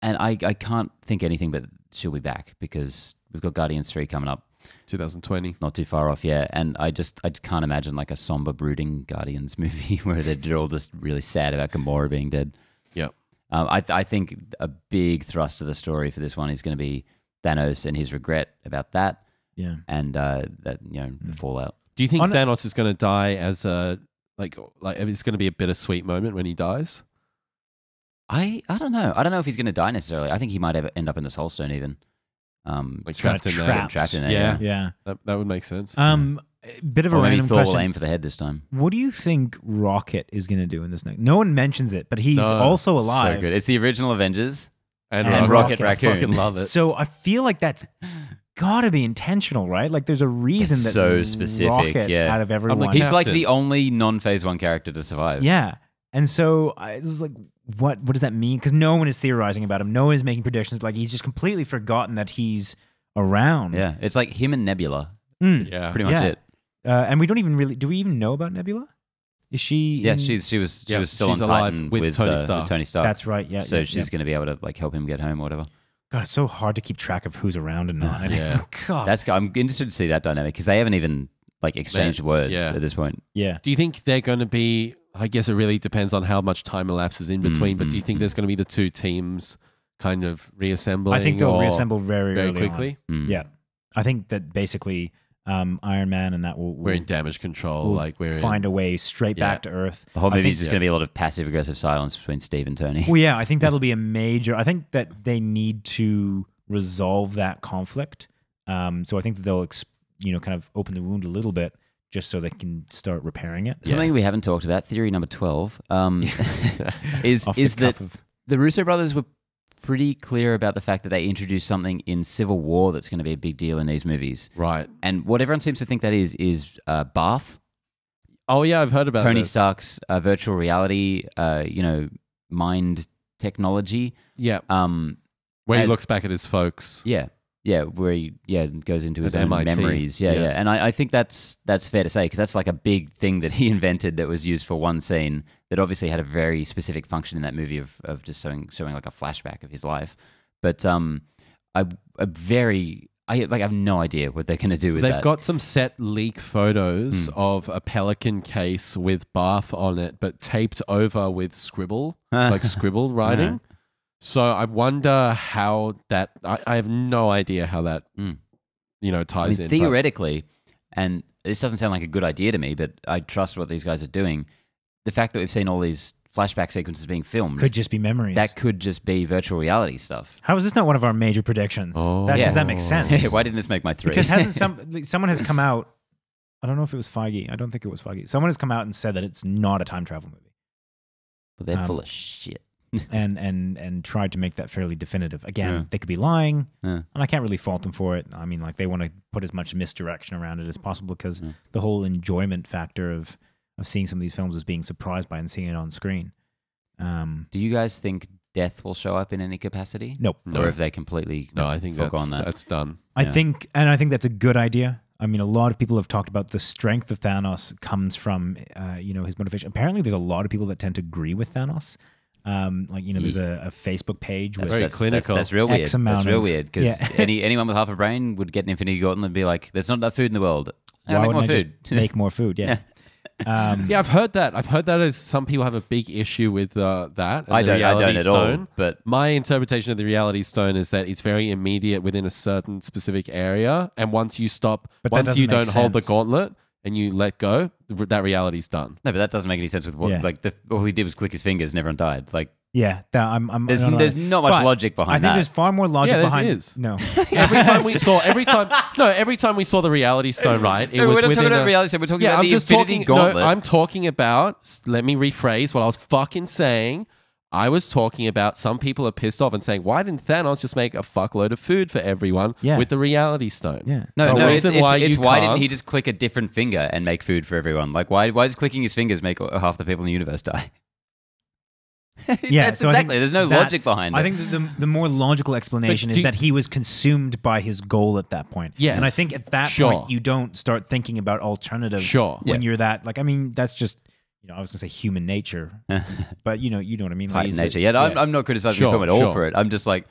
And I can't think anything but she'll be back because we've got Guardians 3 coming up. 2020. Not too far off, yeah. And I can't imagine like a somber, brooding Guardians movie where they're all just really sad about Gamora being dead. Yep. I think a big thrust of the story for this one is going to be Thanos and his regret about that. Yeah. And the fallout. Do you think Thanos is going to die as a like it's going to be a bittersweet moment when he dies? I don't know. I don't know if he's going to die necessarily. I think he might end up in the Soul Stone even. Like Kinda trapped in there. trapped. trapped in there. Yeah. Yeah. That would make sense. Bit of a Or maybe random Thor will question. aim for the head this time. What do you think Rocket is going to do in this next? No one mentions it, but he's No. also alive. So good. It's the original Avengers. and and Rocket I Raccoon. fucking love it. So I feel like that's got to be intentional, right? Like there's a reason It's that so specific, Rocket yeah. out of everyone. He's like Captain. the only non-phase 1 character to survive. Yeah. And so I was like, what does that mean? Because no one is theorizing about him. No one is making predictions. Like he's just completely forgotten that he's around. Yeah. It's like him and Nebula. Yeah. Pretty much Yeah. it. And we don't even really, do we even know about Nebula? Is she? Yeah, in- she was still she's on alive Titan with Tony Stark. Tony Stark. That's right. Yeah. So yeah, she's yeah. going to be able to like help him get home or whatever. God, it's so hard to keep track of who's around and not. Yeah. God. I'm interested to see that dynamic because they haven't even like exchanged words yeah. at this point. Yeah. Do you think they're going to be? I guess it really depends on how much time elapses in between. But do you think there's going to be the two teams kind of reassembling? I think they'll or reassemble very early quickly. Mm. Yeah. I think that basically Iron Man and that will We're in damage control. will Like we're find a way straight Yeah. back to Earth. The whole I movie is think- just going to be a lot of passive aggressive silence between Steve and Tony. Well, yeah, I think that'll be a major. I think that they need to resolve that conflict. So I think that they'll, kind of open the wound a little bit just so they can start repairing it. Something we haven't talked about, theory number 12, is Off the that cuff of- the Russo brothers were pretty clear about the fact that they introduced something in Civil War that's going to be a big deal in these movies. right. And what everyone seems to think that is Bath, Oh yeah, I've heard about Tony this. Stark's virtual reality, mind technology. Yeah, Um, where he and- looks back at his folks. yeah, where he goes into his At own MIT. memories. Yeah. Yeah. And I think that's fair to say because that's like a big thing that he invented that was used for one scene that obviously had a very specific function in that movie of just showing like a flashback of his life. But I have no idea what they're going to do with They've that. got some set leak photos of a Pelican case with Bath on it, but taped over with scribble, like scribble writing. So I wonder how that. I have no idea how that ties in. but- theoretically, and this doesn't sound like a good idea to me, but I trust what these guys are doing. The fact that we've seen all these flashback sequences being filmed, could just be memories. that could just be virtual reality stuff. How is this not one of our major predictions? Oh. Does Yeah. that make sense? Why didn't this make my 3? Because hasn't someone has come out? I don't know if it was Feige. I don't think it was Feige. Someone has come out and said that it's not a time travel movie, But they're full of shit. and tried to make that fairly definitive. Again, Yeah. they could be lying, Yeah. and I can't really fault them for it. I mean, like they want to put as much misdirection around it as possible because the whole enjoyment factor of seeing some of these films is being surprised by and seeing it on screen. Do you guys think death will show up in any capacity? Nope. Or have they completely No, I think forgone that? that's done. I think that's a good idea. I mean, a lot of people have talked about the strength of Thanos comes from, his motivation. Apparently, there's a lot of people that tend to agree with Thanos. There's a Facebook page with very clinical. That's real weird. X amount That's real of- weird because yeah. anyone with half a brain would get an Infinity Gauntlet and be like, "There's not enough food in the world. why Make more wouldn't I food." just make more food? Yeah. Yeah, I've heard that. I've heard that as some people have a big issue with that. And I the don't Reality at all. Stone. But My interpretation of the Reality Stone is that it's very immediate within a certain specific area, and once you stop, But that once doesn't you make don't hold the sense. gauntlet and you let go, that reality's done. no, but that doesn't make any sense with what Yeah. all he did was click his fingers and everyone died. Like Yeah, I'm there's I don't know. there's not much But logic behind I think that. there's far more logic Yeah, there behind is. No, Every time we saw the Reality Stone, right? It No, was we're not within talking about a- reality. So we're talking Yeah, about I'm the just Infinity talking. Gauntlet. No, I'm talking about. Let me rephrase what I was fucking saying. I was talking about some people are pissed off and saying, "Why didn't Thanos just make a fuckload of food for everyone Yeah. with the Reality Stone?" Yeah. No, The no, reason it's why why you didn't can't- he just click a different finger and make food for everyone? Like, why does clicking his fingers make half the people in the universe die? Yeah, That's so I think exactly. There's no logic behind it. I think the more logical explanation is do- that he was consumed by his goal at that point. Yes. And I think at that Sure. point you don't start thinking about alternatives Sure. when Yeah. you're that like I mean that's just I was going to say human nature, but you know what I mean. Like, Titan he's- nature. Yeah, I'm not criticizing Sure, the film at all sure. for it. I'm just like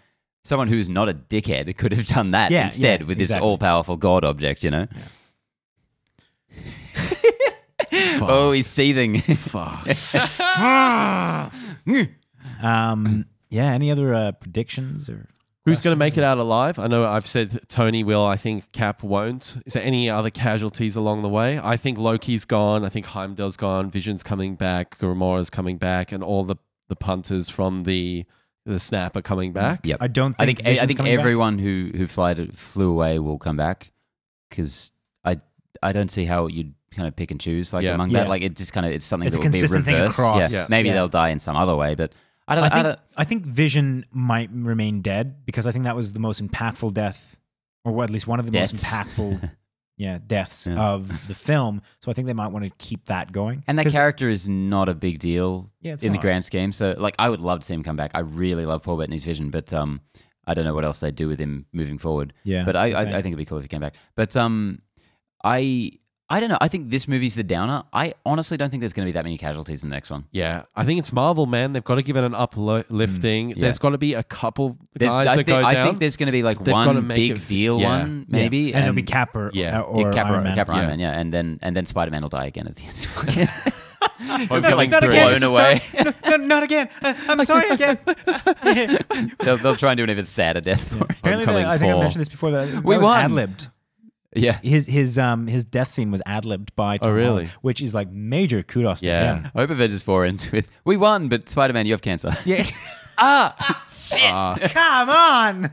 someone who's not a dickhead could have done that Yeah, instead yeah, with this exactly. all-powerful god object. Oh, he's seething. Fuck. Yeah. Any other predictions or Who's going to make it out alive? I know I've said Tony will. I think Cap won't. Is there any other casualties along the way? I think Loki's gone. I think Heimdall's gone. Vision's coming back. Gamora's coming back. And all the punters from the the Snap are coming back. Yep. I don't I think think Vision's coming back. everyone who flew away will come back, because I don't see how you'd kind of pick and choose among that. Like it just kind of it's something It's that a will be consistent thing reversed. across. Yeah. Yeah. Maybe Yeah. they'll die in some other way, but I don't. I think Vision might remain dead because I think that was the most impactful death, or at least one of the most Deaths. impactful deaths Yeah. of the film. So I think they might want to keep that going. And that 'Cause- character is not a big deal Yeah, it's in the not. grand scheme. So, like, I would love to see him come back. I really love Paul Bettany's Vision, but I don't know what else they'd do with him moving forward. Yeah, But I same. think it'd be cool if he came back. But I don't know. I think this movie's the downer. I honestly don't think there's going to be that many casualties in the next one. Yeah, I think it's Marvel, man. They've got to give it an uplifting. Yeah. There's got to be a couple There's- guys I that go I down. think there's going to be like They've gotta one make big it- deal yeah. one, maybe. and it'll be Cap or, Yeah. or Cap Iron Man. Iron Man, yeah. And then Spider-Man will die again at the end. Homecoming Not 3. again, blown away. No, not again. I'm sorry again. they'll try and do an even sadder death for him. Apparently, Homecoming I think I 4. mentioned this before. That We was won. ad-libbed. Yeah. His death scene was ad-libbed by Tom really? Holland, which is like major kudos to Yeah. him. I hope Avengers 4 ends with, we won, but Spider-Man, you have cancer. Yeah. Shit. Come on.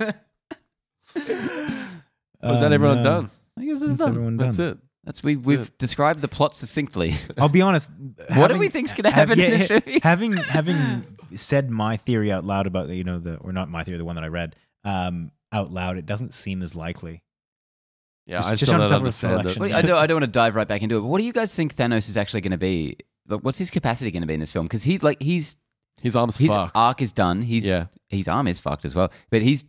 Was that everyone done? I guess That's everyone done. That's it. We've described the plot succinctly. I'll be honest. What do we think's going to happen in this movie? Having said my theory out loud about or not my theory, the one that I read out loud, it doesn't seem as likely. Yeah, Just- I just still on don't self-reflection. understand it. I don't want to dive right back into it. But what do you guys think Thanos is actually going to be? Like, what's his capacity going to be in this film? Because his His arm's his fucked. arc is done. His arm is fucked as well. But he's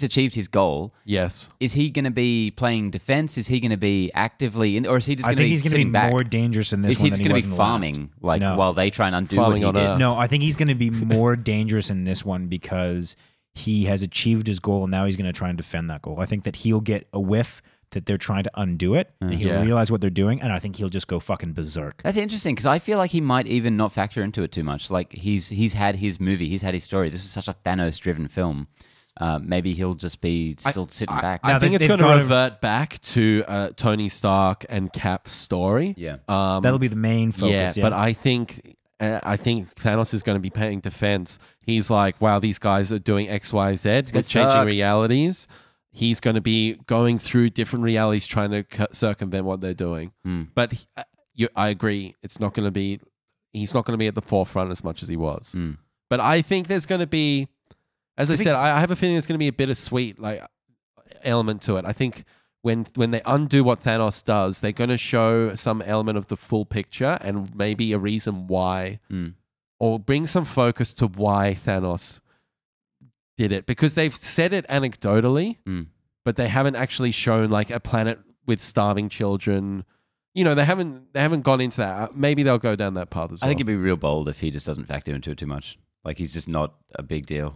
achieved his goal. Yes. Is he going to be playing defense? Is he going to be actively in, or is he just I going to think be he's going to be sitting back? more dangerous in this Is he one just than he going was to in be the farming last. No. while they try and undo Farming what he on did? Earth. No, I think he's going to be more dangerous in this one because he has achieved his goal and now he's going to try and defend that goal. I think that he'll get a whiff that they're trying to undo it and he'll Yeah. realize what they're doing, and I think he'll just go fucking berserk. That's interesting because I feel like he might even not factor into it too much. Like he's had his movie, he's had his story. This was such a Thanos-driven film. Maybe he'll just be still sitting back. I Now, think they've it's going to gotta- revert back to Tony Stark and Cap's story. Yeah. That'll be the main focus. But I think Thanos is going to be paying defense. He's like, wow, these guys are doing X, Y, Z. We're gonna changing suck. realities. He's going to be going through different realities, trying to circumvent what they're doing. But I agree, it's not going to be. He's not going to be at the forefront as much as he was. But I think there's going to be, as I said, I have a feeling there's going to be a bittersweet element to it. I think when they undo what Thanos does, they're going to show some element of the full picture and maybe a reason why, or bring some focus to why Thanos did it, because they've said it anecdotally, but they haven't actually shown like a planet with starving children. You know, they haven't gone into that. Maybe they'll go down that path as well. I think it'd be real bold if he just doesn't factor into it too much. Like he's just not a big deal.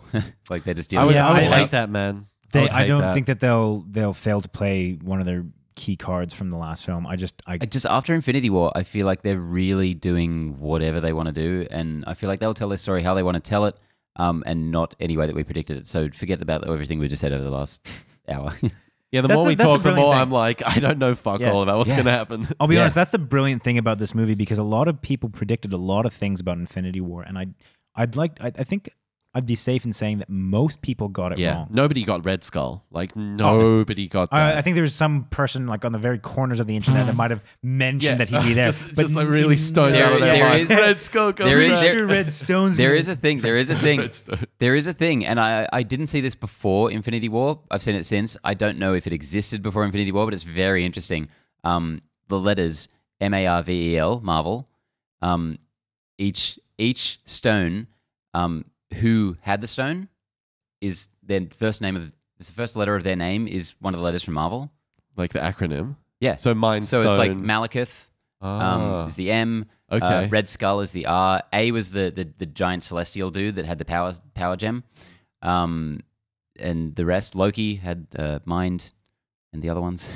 Like they're just I dealing would, with Yeah, I would I- hate that, man. I don't think that they'll fail to play one of their key cards from the last film. I just after Infinity War, I feel like they're really doing whatever they want to do, and I feel like they'll tell their story how they want to tell it, and not any way that we predicted it. So forget about everything we just said over the last hour. Yeah, the That's more the- we that's the talk, the brilliant more thing. I'm like, I don't know fuck all about what's Yeah. going to happen. I'll be Yeah. honest, that's the brilliant thing about this movie, because a lot of people predicted a lot of things about Infinity War, and I think I'd be safe in saying that most people got it Yeah, wrong. nobody got Red Skull. Like nobody got that. I think there was some person like on the very corners of the internet that might have mentioned that he'd be there, just like really stoned There- out of their there mind. is- Red Skull comes there is- back. there- Mr. Red Stone's There gonna- is a thing. There is a thing. Redstone. There is a thing, and I didn't see this before Infinity War. I've seen it since. I don't know if it existed before Infinity War, but it's very interesting. The letters MARVEL, Marvel. Each stone. Who had the stone is their first name of the first letter of their name is one of the letters from Marvel. Like the acronym. Yeah. So Mind So Stone. it's like Malekith Ah. is the M. Okay. Red Skull is the R. A was the giant celestial dude that had the power gem. And the rest, Loki had Mind and the other ones.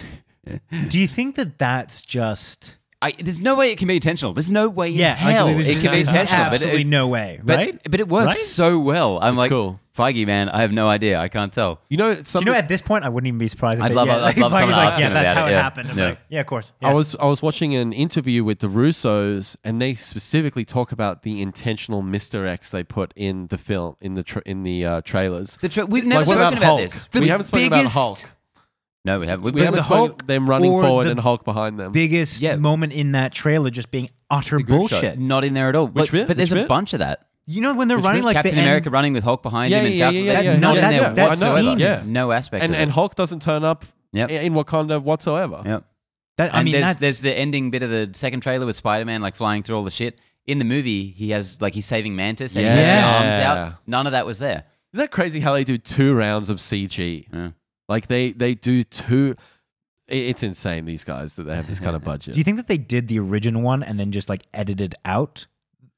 Do you think that that's just? There's no way it can be intentional. There's no way in Yeah, hell there's it can be intentional. Absolutely no way, right? But it works Right? so well. I'm It's like, cool. Feige, man, I have no idea. I can't tell. You know, Do you know, at this point, I wouldn't even be surprised if I'd they- love- yeah, I'd love Feige's someone like, asking yeah, that's about how it, it yeah. happened. I'm Yeah. like, yeah, of course. Yeah. I was watching an interview with the Russos, and they specifically talk about the intentional misdirects they put in the film, in the trailers. We've never Like, what spoken about Hulk? this. We haven't spoken about biggest- Hulk. No, we haven't. We haven't the spoken Hulk them running or forward the and Hulk behind them. biggest Yeah. moment in that trailer just being utter Group shot, bullshit. not in there at all. Which bit? But there's Which a bit? bunch of that. You know when they're Which running bit? like Captain the America running with Hulk behind Yeah, him. And yeah, Falcon. yeah, That's yeah, not yeah. in there Yeah, that whatsoever. scene. Yeah. No aspect of and it. Hulk doesn't turn up Yep. in Wakanda whatsoever. Yep. That, I And mean, there's that's the ending bit of the second trailer with Spider-Man like flying through all the shit. In the movie, he has like he's saving Mantis and he has Yeah. the arms out. None of that was there. Is that crazy how they do 2 rounds of CG? Yeah. Like they do 2. It's insane, these guys, that they have this kind of budget. Do you think that they did the original one and then just like edited out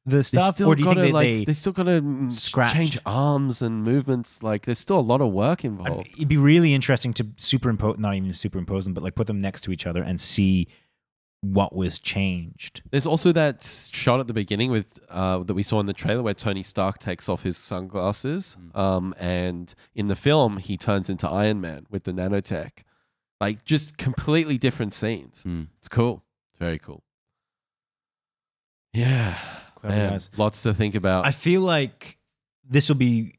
the stuff, or do you think they still gotta scratched? change arms and movements? Like there's still a lot of work involved. It'd be really interesting to superimpose, not even superimpose them, but like put them next to each other and see what was changed. There's also that shot at the beginning with that we saw in the trailer where Tony Stark takes off his sunglasses, and in the film he turns into Iron Man with the nanotech. Like just completely different scenes. It's cool. It's very cool. Yeah, Clever man, guys. lots to think about. I feel like this will be.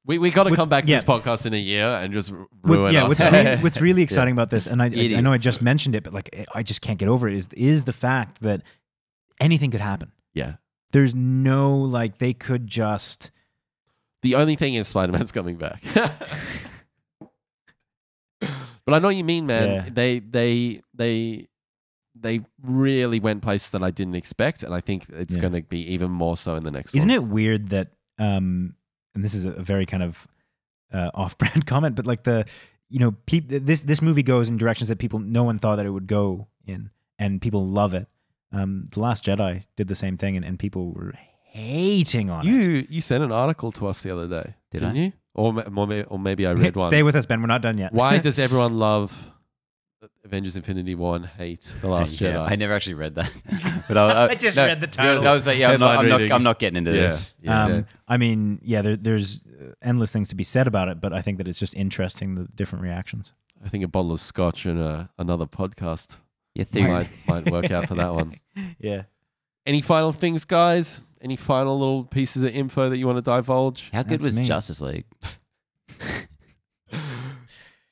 We got to Which- come back to yeah. this podcast in a year and just ruin What's us. really, what's really exciting about this, and I know I Idiots. just mentioned it, but like I just can't get over it, is the fact that anything could happen. Yeah. There's no like they could just. The only thing is Spider-Man's coming back. But I know what you mean, man. Yeah. They really went places that I didn't expect, and I think it's Yeah. going to be even more so in the next Isn't one. it weird that, and this is a very kind of off-brand comment, but like this movie goes in directions that no one thought that it would go in, and people love it. The Last Jedi did the same thing, and people were hating on it. You sent an article to us the other day, didn't I? you? Or maybe I read one. Stay with us, Ben. We're not done yet. Why does everyone love Avengers Infinity War and hate The Last Jedi? I never actually read that. But I just read the title. I was like, Headline reading. I'm not getting into this. Yeah. I mean, yeah, there's endless things to be said about it, but I think that it's just interesting, the different reactions. I think a bottle of scotch and another podcast You think might work out for that one. Yeah. Any final things, guys? Any final little pieces of info that you want to divulge? how good That's was me. Justice League?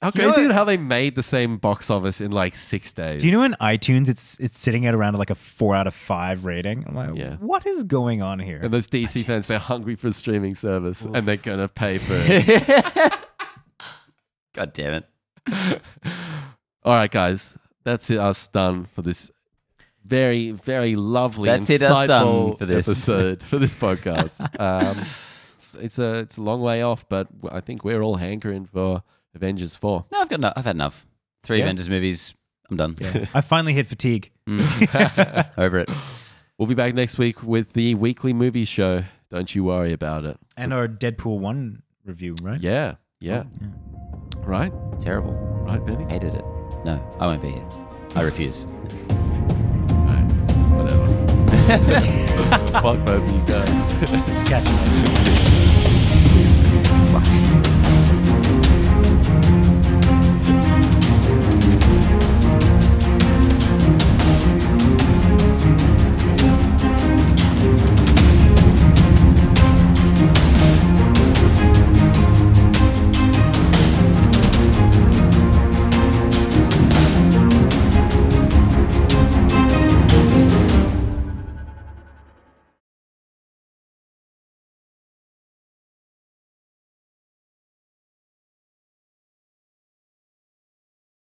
How You know crazy is what? it how they made the same box office in like 6 days? Do you know in iTunes it's sitting at around like a 4 out of 5 rating? I'm like, Yeah. what is going on here? And those DC fans, they're hungry for a streaming service and they're going to pay for it. God damn it. All right, guys. That's it. Us done for this very, very lovely, That's it, us done insightful for this. episode for this podcast. It's a long way off, but I think we're all hankering for Avengers 4. No, I've had enough. 3 Yeah. Avengers movies. I'm done. I finally hit fatigue. Over it. We'll be back next week with the weekly movie show. Don't you worry about it. And our Deadpool 1 review, right? Yeah. Right? Terrible. Right, Benny? Hated it. No, I won't be here. I refuse. Right. Whatever. Fuck both of you guys. Catch you later. Fuck.